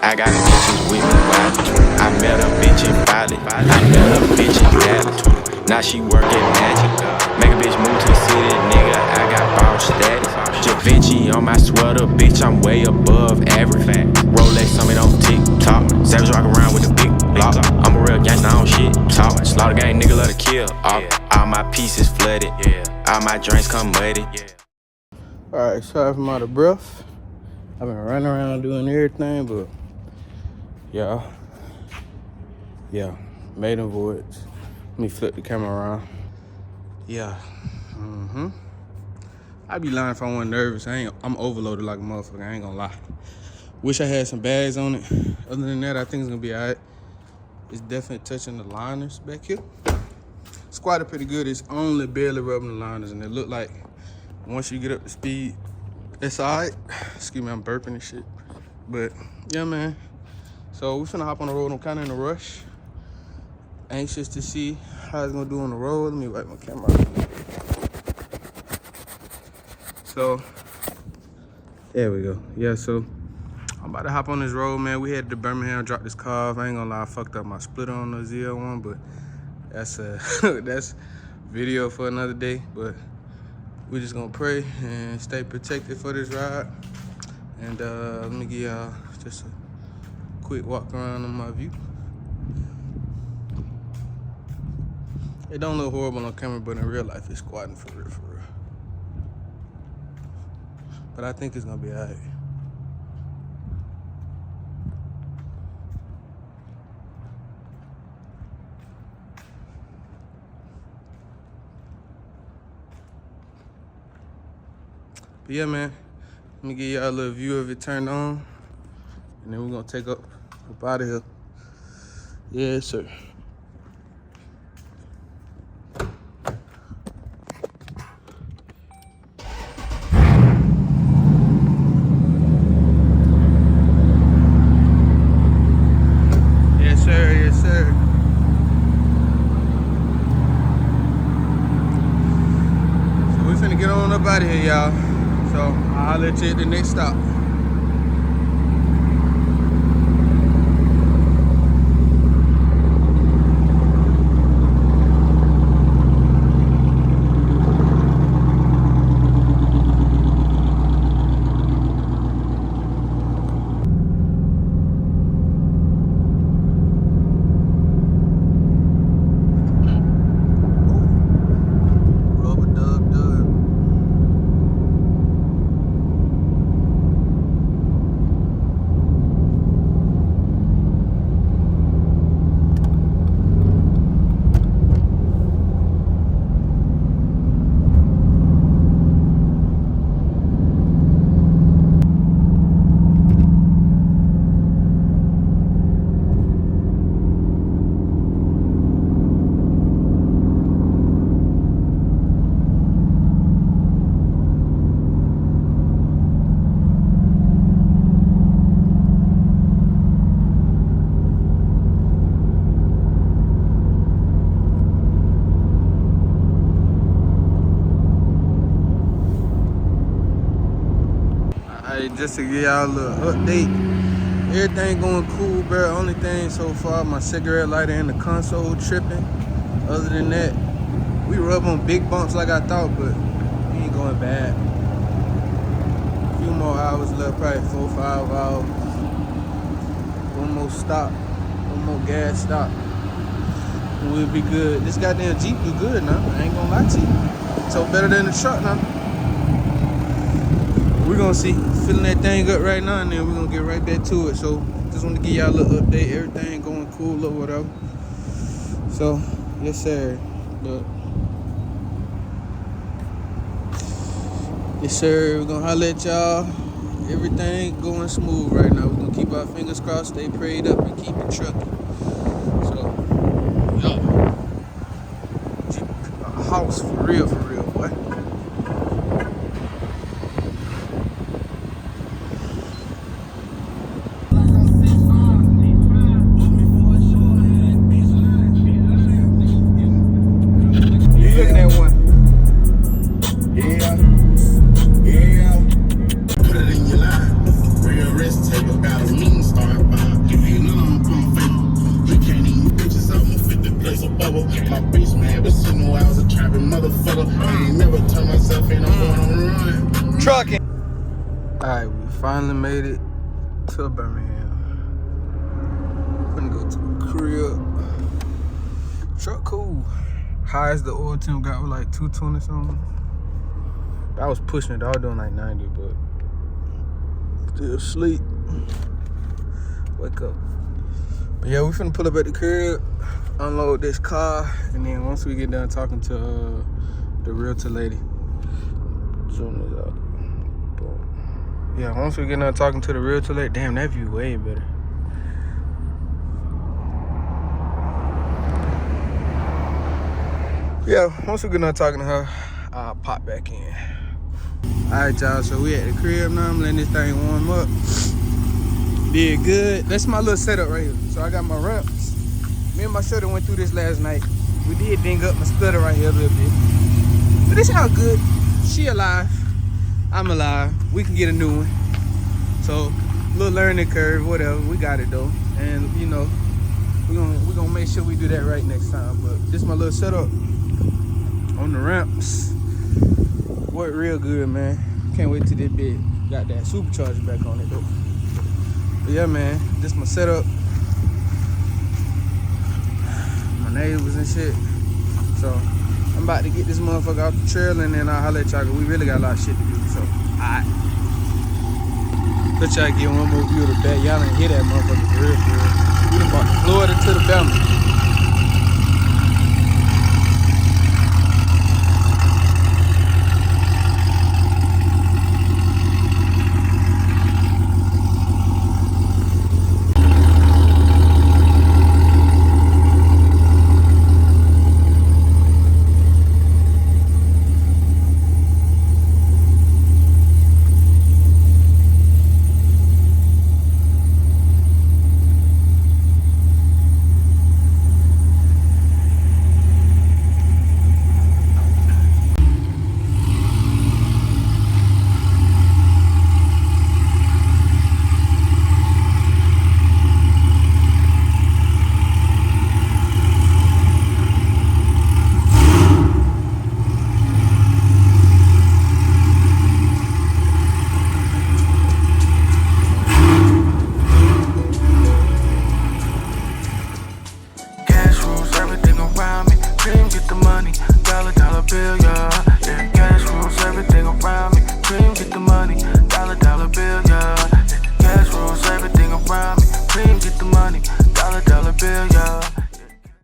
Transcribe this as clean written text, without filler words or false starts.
I got bitches with me wild. I met a bitch in Bali. I met a bitch in Dallas. Now she work at Magic. Make a bitch move to the city, nigga. I got ball status. Da Vinci on my sweater, bitch. I'm way above average. Rolex on me on TikTok. Savage rock around with the big block. I'm a real gangster, I don't shit talk. Slaughter gang, nigga love to kill. All my pieces flooded. All my drinks come muddy. Alright, sorry if I'm out of breath. I've been running around doing everything, but yeah, maiden voyage. Let me flip the camera around. Yeah, I be lying if I wasn't nervous. I'm overloaded like a motherfucker, I ain't gonna lie. Wish I had some bags on it. Other than that, I think it's gonna be alright. It's definitely touching the liners back here. Squatted pretty good. It's only barely rubbing the liners, and it look like once you get up to speed, it's alright. Excuse me, I'm burping and shit. But yeah, man. So we finna hop on the road. I'm kinda in a rush. Anxious to see how it's gonna do on the road. Let me wipe my camera. So there we go. Yeah, so I'm about to hop on this road, man. We headed to Birmingham, dropped this car off. I ain't gonna lie, I fucked up my splitter on the ZL1, but that's that's video for another day. But we're just gonna pray and stay protected for this ride. And let me give y'all just a quick walk around on my view. It don't look horrible on camera, but in real life, it's squatting for real, for real. But I think it's gonna be alright. But yeah, man, let me give y'all a little view of it turned on, and then we're gonna take up out of here. Yes, sir. Yes, sir. Yes, sir. So we finna get on up out of here, y'all. So I'll let you at the next stop. Just to give y'all a little update, everything going cool, bro. Only thing so far, my cigarette lighter in the console tripping. Other than that, we rub on big bumps like I thought, but we ain't going bad. A few more hours left, probably 4 or 5 hours. One more stop, one more gas stop, and we'll be good. This goddamn Jeep do good now, I ain't gonna lie to you. So better than the truck now. We're gonna see, filling that thing up right now, and then we're gonna get right back to it. So just want to give y'all a little update. Everything going cool or whatever. So yes, sir. Look. Yes, sir. We're gonna holler at y'all. Everything going smooth right now. We're gonna keep our fingers crossed, stay prayed up, and keep it trucking. So, yo, a house for real, boy. Put it in your line. Real risk taker got a mean start. trucking. Alright, we finally made it to Birmingham. Gonna go to the crib. Truck cool. Highest the oil temp got was like 220 something. I was pushing it, I was doing like 90, but still sleep. Wake up. But yeah, we finna pull up at the crib, unload this car, and then once we get done talking to the realtor lady, zoom this out. Boom. Yeah, once we get done talking to the realtor lady, damn, that view way better. Yeah, once we get done talking to her, I'll pop back in. Alright, y'all, so we at the crib now. I'm letting this thing warm up. Did good. That's my little setup right here. So I got my ramps. Me and my shorty went through this last night. We did ding up my stutter right here a little bit. But this how good. She alive. I'm alive. We can get a new one. So, little learning curve, whatever. We got it though. And you know, we're gonna make sure we do that right next time. But this is my little setup on the ramps. Worked real good, man. Can't wait till this bit got that supercharger back on it though. But yeah, man, this my setup. My neighbors and shit. So I'm about to get this motherfucker off the trail and then I'll holler at y'all. We really got a lot of shit to do. So alright. Let y'all get one more view of the back. Y'all ain't hear that motherfucker for real, for real. We done brought the Florida to the Bama. Bill, yeah. Yeah, cash rules everything around me. Cream, get the money, dollar bill, yeah. Yeah, cash rules everything around me. Cream, get the money,